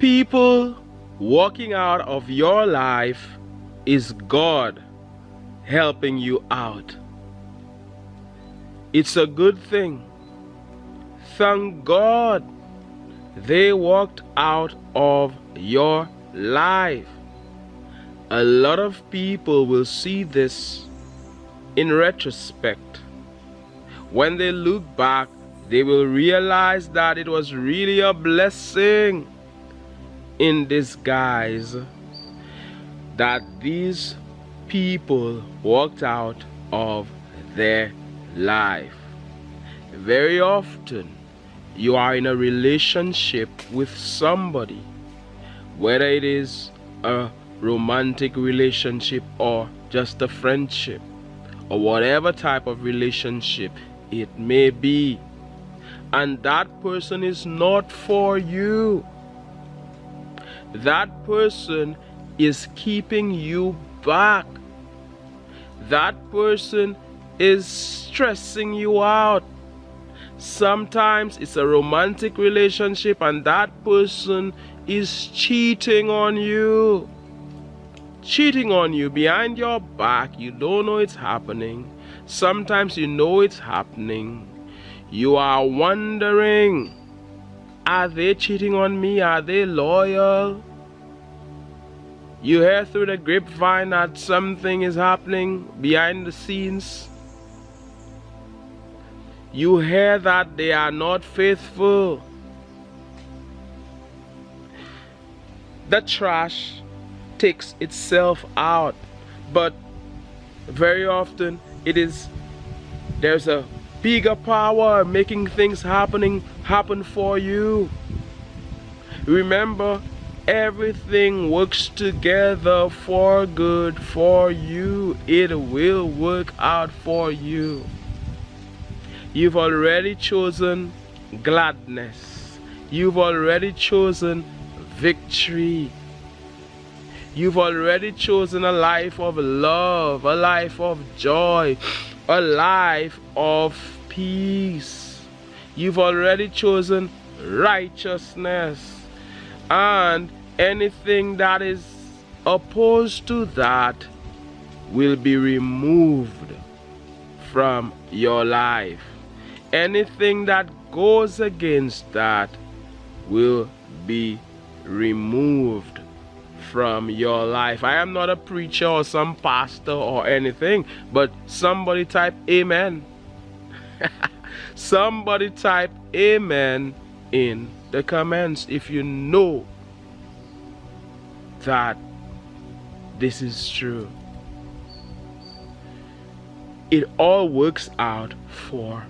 People walking out of your life is God helping you out. It's a good thing. Thank God they walked out of your life. A lot of people will see this in retrospect. When they look back, they will realize that it was really a blessing in disguise that these people walked out of their life. Very often, you are in a relationship with somebody, whether it is a romantic relationship or just a friendship, or whatever type of relationship it may be, and that person is not for you. That person is keeping you back. That person is stressing you out. Sometimes it's a romantic relationship and that person is cheating on you. Cheating on you behind your back. You don't know it's happening. Sometimes you know it's happening. You are wondering, are they cheating on me? Are they loyal? You hear through the grapevine that something is happening behind the scenes. You hear that they are not faithful. The trash takes itself out, but very often there's a bigger power making things happen for you. Remember, everything works together for good for you. It will work out for you. You've already chosen gladness. You've already chosen victory. You've already chosen a life of love, a life of joy, a life of peace. You've already chosen righteousness. And anything that is opposed to that will be removed from your life. Anything that goes against that will be removed from your life. I am not a preacher or some pastor or anything, but somebody type amen. Somebody type amen in the comments if you know that this is true. It all works out for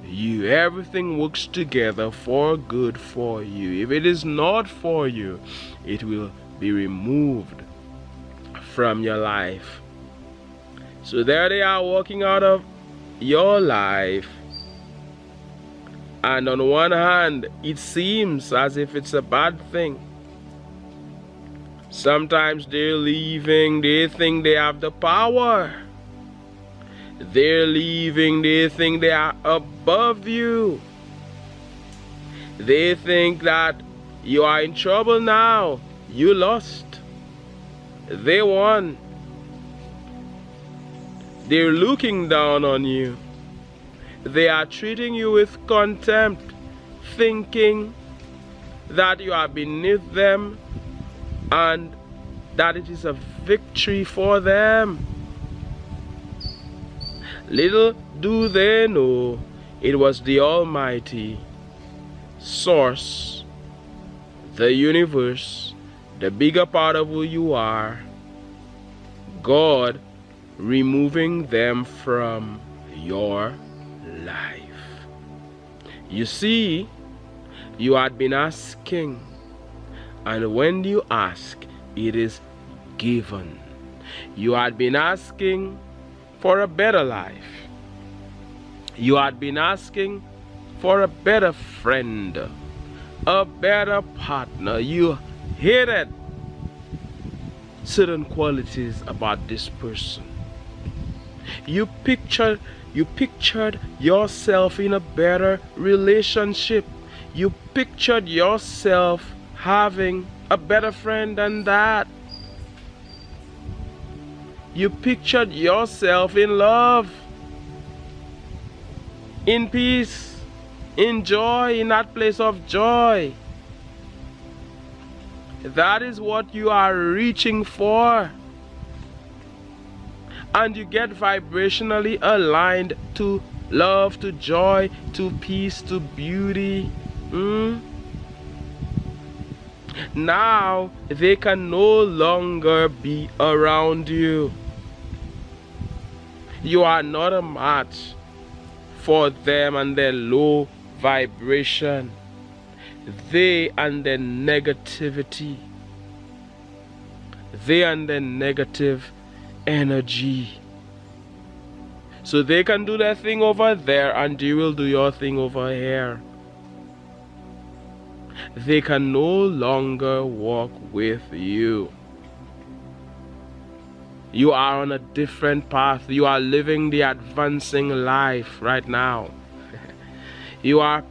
you. Everything works together for good for you. If it is not for you, it will be removed from your life. So there they are walking out of your life, and on one hand it seems as if it's a bad thing. Sometimes they're leaving, they think they have the power. They're leaving, they think they are above you. They think that you are in trouble now. You lost. They won. They're looking down on you. They are treating you with contempt, thinking that you are beneath them and that it is a victory for them. Little do they know, it was the Almighty Source, the universe, the bigger part of who you are, God removing them from your life. You see, you had been asking, and when you ask, it is given. You had been asking for a better life. You had been asking for a better friend, a better partner. You hated certain qualities about this person. You pictured yourself in a better relationship. You pictured yourself having a better friend than that. You pictured yourself in love, in peace, in joy, in that place of joy. That is what you are reaching for. And you get vibrationally aligned to love, to joy, to peace, to beauty. Now they can no longer be around you. You are not a match for them and their low vibration. They and their negativity. They and their negative energy. So they can do their thing over there and you will do your thing over here. They can no longer walk with you. You are on a different path. You are living the advancing life right now. You are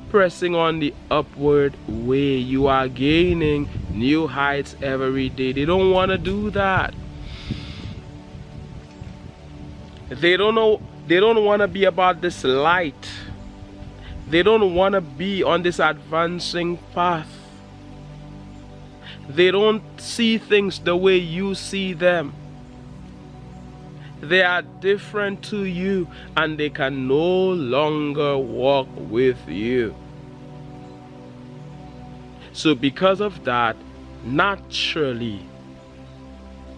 pressing on the upward way. You are gaining new heights every day. They don't want to do that. They don't know. They don't want to be about this light. They don't want to be on this advancing path. They don't see things the way you see them. They are different to you and they can no longer walk with you. So because of that, naturally,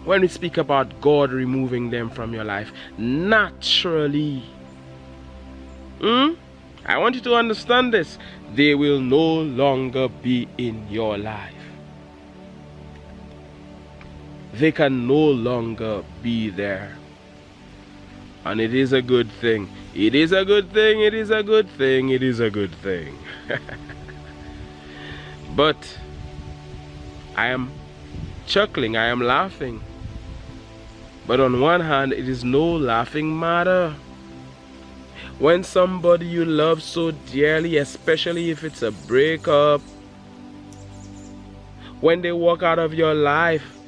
when we speak about God removing them from your life, naturally, I want you to understand this. They will no longer be in your life. They can no longer be there. And it is a good thing. It is a good thing. It is a good thing. It is a good thing. But I am chuckling. I am laughing. But on one hand, it is no laughing matter. When somebody you love so dearly, especially if it's a breakup, when they walk out of your life,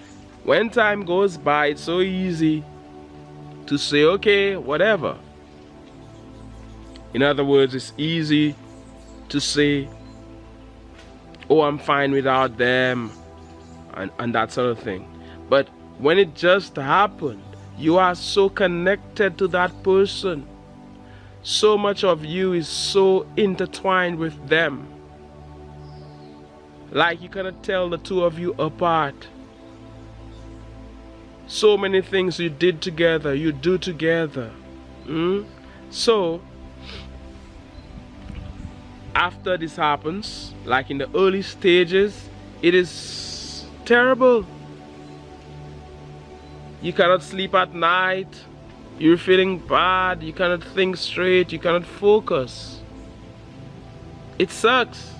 when time goes by, it's so easy to say, okay, whatever. In other words, it's easy to say, oh, I'm fine without them, and that sort of thing. But when it just happened, you are so connected to that person. So much of you is so intertwined with them. Like you cannot tell the two of you apart. So many things you did together, you do together. So, after this happens, like in the early stages, it is terrible. You cannot sleep at night. You're feeling bad. You cannot think straight. You cannot focus. It sucks.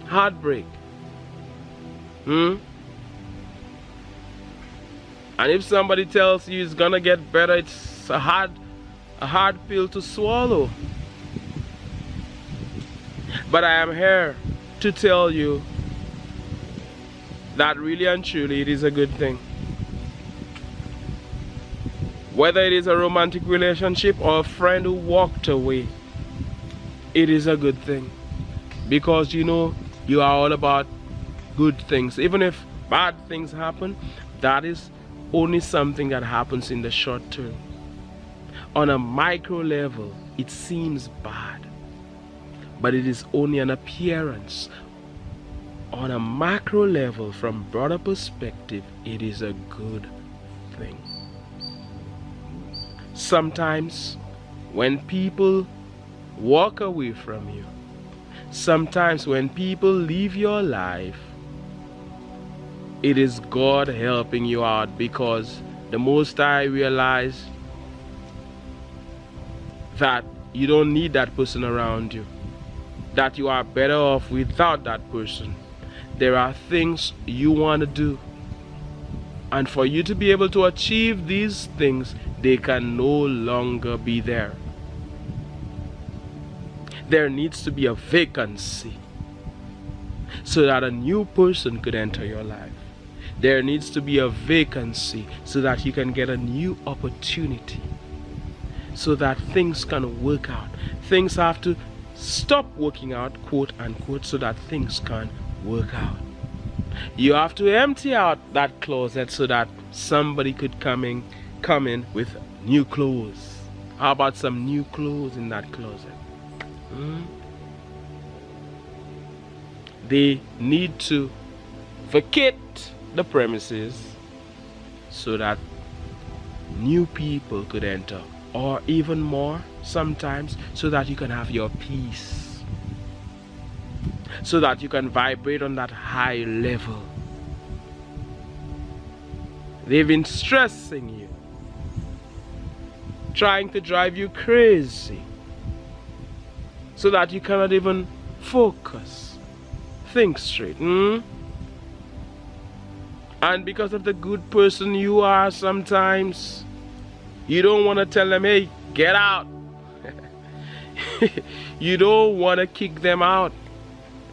Heartbreak. And if somebody tells you it's gonna get better, it's a hard pill to swallow. But I am here to tell you that really and truly it is a good thing. Whether it is a romantic relationship or a friend who walked away, it is a good thing. Because you know you are all about good things. Even if bad things happen, that is only something that happens in the short term. On a micro level, it seems bad, but it is only an appearance. On a macro level, from broader perspective, it is a good thing. Sometimes when people walk away from you, sometimes when people leave your life, it is God helping you out, because the Most High realized that you don't need that person around you, that you are better off without that person. There are things you want to do, and for you to be able to achieve these things, they can no longer be there. There needs to be a vacancy. so that a new person could enter your life. There needs to be a vacancy so that you can get a new opportunity, so that things can work out. Things have to stop working out, quote unquote, so that things can work out. You have to empty out that closet so that somebody could come in with new clothes. How about some new clothes in that closet? They need to vacate the premises so that new people could enter, or even more sometimes, so that you can have your peace, so that you can vibrate on that high level. They've been stressing you, trying to drive you crazy, so that you cannot even focus, think straight. And because of the good person you are, sometimes you don't want to tell them, hey, get out. You don't want to kick them out.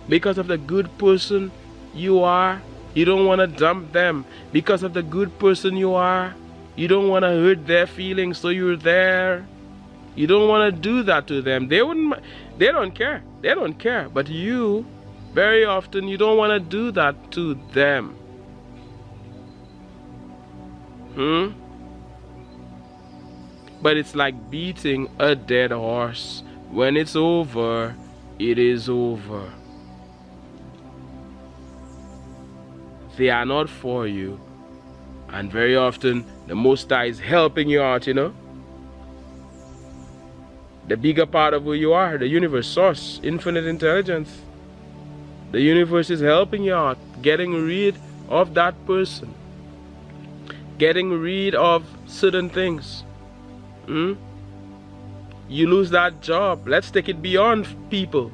Because of the good person you are, you don't want to dump them. Because of the good person you are, you don't want to hurt their feelings, so you're there. You don't want to do that to them. They don't care. They don't care. But you, very often, you don't want to do that to them. But it's like beating a dead horse. When it's over, it is over. They are not for you. And very often, the Most High is helping you out, The bigger part of who you are, the universe, source, infinite intelligence. The universe is helping you out, getting rid of that person, getting rid of certain things. You lose that job. Let's take it beyond people.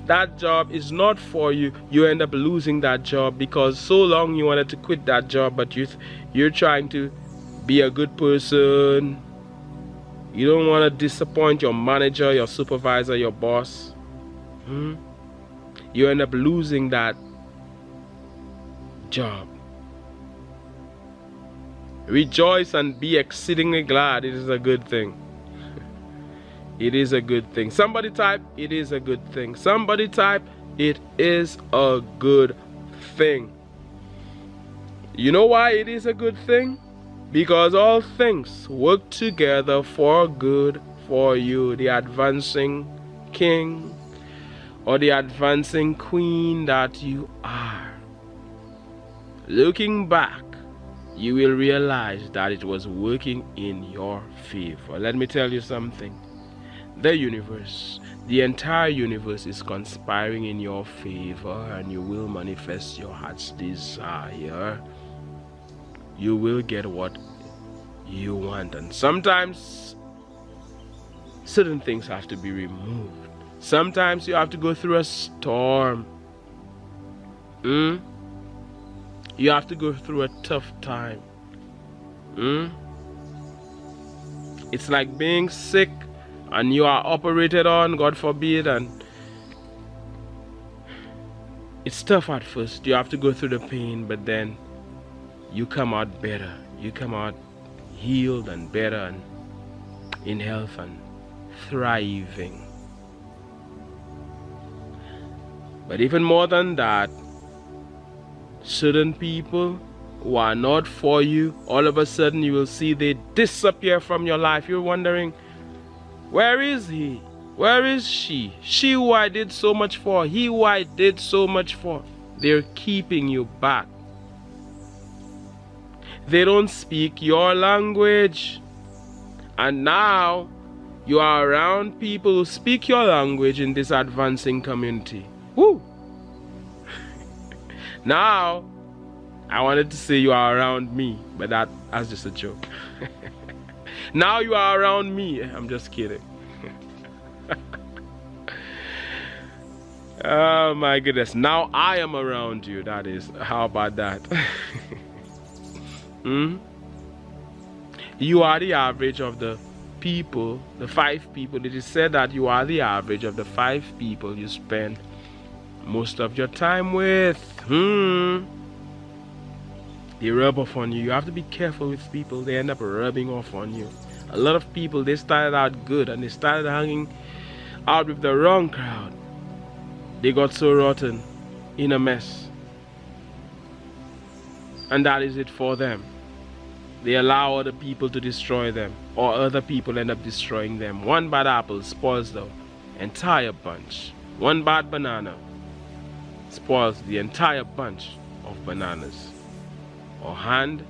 That job is not for you. You end up losing that job because so long you wanted to quit that job, but you're trying to be a good person. You don't want to disappoint your manager, your supervisor, your boss. You end up losing that job. Rejoice and be exceedingly glad. It is a good thing. It is a good thing. Somebody type, it is a good thing. Somebody type, it is a good thing. You know why it is a good thing? Because all things work together for good for you, the advancing king or the advancing queen that you are. Looking back, you will realize that it was working in your favor. Let me tell you something. The universe, the entire universe is conspiring in your favor, and you will manifest your heart's desire. You will get what you want. And sometimes certain things have to be removed. Sometimes you have to go through a storm. You have to go through a tough time. It's like being sick and you are operated on, God forbid, and it's tough at first. You have to go through the pain, but then you come out better. You come out healed and better and in health and thriving. But even more than that, certain people who are not for you, all of a sudden you will see they disappear from your life. You're wondering, where is he? Where is she? She who I did so much for, he who I did so much for. They're keeping you back. They don't speak your language. And now you are around people who speak your language in this advancing community. Woo! Now, I wanted to say you are around me, but that's just a joke. Now you are around me. I'm just kidding. Oh my goodness. Now I am around you. That is. How about that? You are the average of the people, the 5 people. It is said that you are the average of the 5 people you spend most of your time with. They rub off on you. You have to be careful with people. They end up rubbing off on you. A lot of people, they started out good and they started hanging out with the wrong crowd. They got so rotten, in a mess. And that is it for them. They allow other people to destroy them, or other people end up destroying them. One bad apple spoils the entire bunch. One bad banana spoils the entire bunch of bananas. Or hand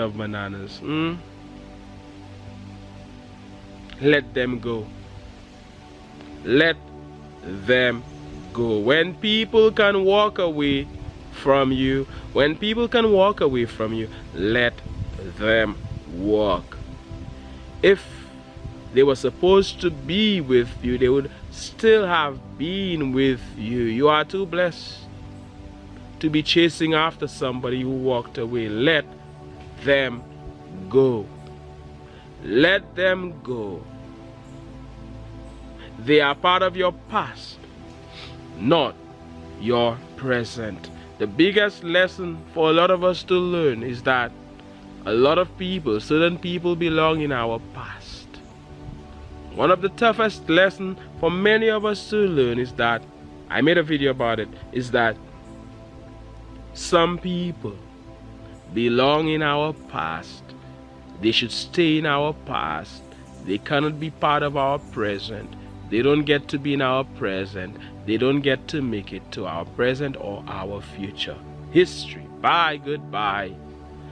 of bananas. Let them go. Let them go. When people can walk away from you, let them walk. If they were supposed to be with you, they would still have been with you. You are too blessed to be chasing after somebody who walked away. Let them go. Let them go. They are part of your past, not your present. The biggest lesson for a lot of us to learn is that a lot of people, certain people, belong in our past. One of the toughest lessons for many of us to learn is that, I made a video about it, is that some people belong in our past. They should stay in our past. They cannot be part of our present. They don't get to be in our present. They don't get to make it to our present or our future. History. Bye, goodbye.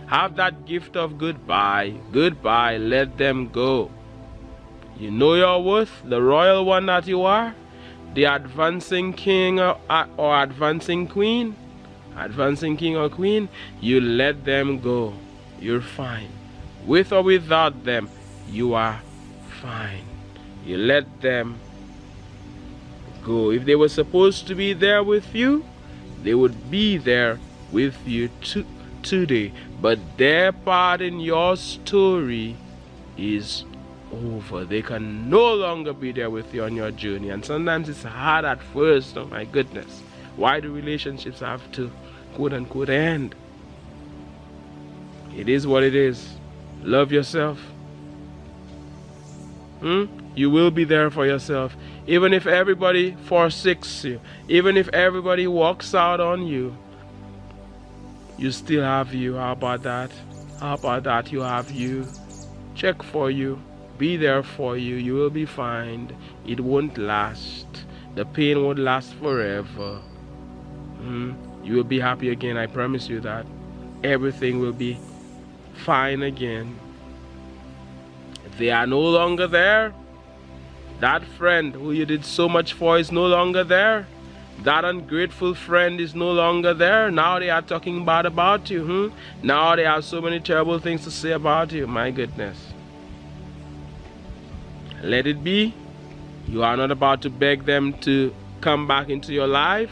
Have that gift of goodbye. Goodbye. Let them go. You know your worth, the royal one that you are, the advancing king or advancing queen, you let them go. You're fine. With or without them, you are fine. You let them go. If they were supposed to be there with you, they would be there with you today. But their part in your story is over. They can no longer be there with you on your journey. And sometimes it's hard at first. Oh my goodness. Why do relationships have to quote unquote end? It is what it is. Love yourself. You will be there for yourself. Even if everybody forsakes you, even if everybody walks out on you, you still have you. How about that? How about that? You have you. Check for you. Be there for you. You will be fine. It won't last. The pain won't last forever. You will be happy again. I promise you that. Everything will be fine again. They are no longer there. That friend who you did so much for is no longer there. That ungrateful friend is no longer there. Now they are talking bad about you. Now they have so many terrible things to say about you. My goodness. Let it be. You are not about to beg them to come back into your life.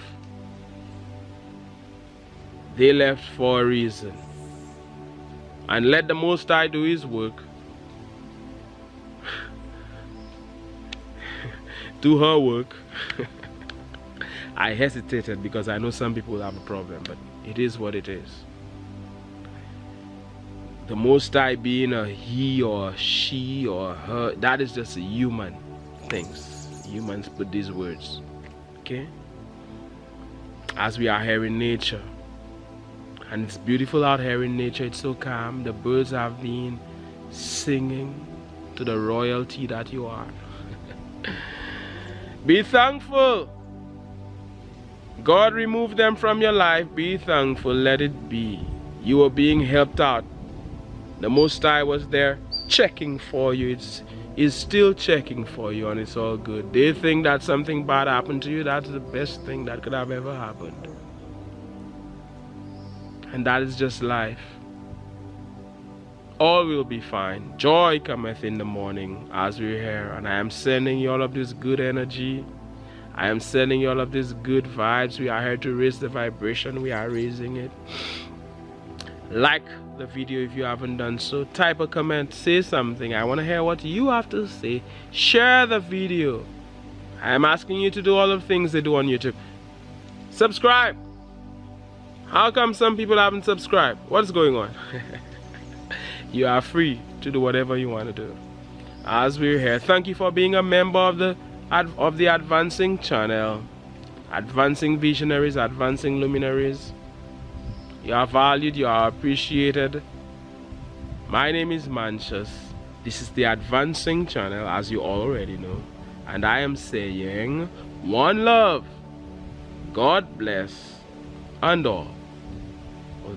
They left for a reason. And let the Most High do His work. Do her work. I hesitated because I know some people have a problem, but it is what it is. The Most High being a he or she or her, that is just a human things. Humans put these words. Okay? As we are here in nature. And it's beautiful out here in nature. It's so calm. The birds have been singing to the royalty that you are. Be thankful. God removed them from your life. Be thankful. Let it be. You are being helped out. The Most High was there checking for you. It's still checking for you, and it's all good. They think that something bad happened to you. That's the best thing that could have ever happened. And that is just life. All will be fine. Joy cometh in the morning as we're here. And I am sending you all of this good energy. I am sending you all of these good vibes. We are here to raise the vibration. We are raising it. Like the video if you haven't done so. Type a comment. Say something. I want to hear what you have to say. Share the video. I am asking you to do all the things they do on YouTube. Subscribe. How come some people haven't subscribed? What's going on? You are free to do whatever you want to do. As we're here, thank you for being a member of the Advancing channel. Advancing visionaries, advancing luminaries. You are valued, you are appreciated. My name is Mantius. This is the Advancing channel, as you already know. And I am saying, one love, God bless, and all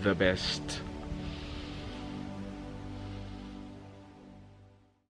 the best.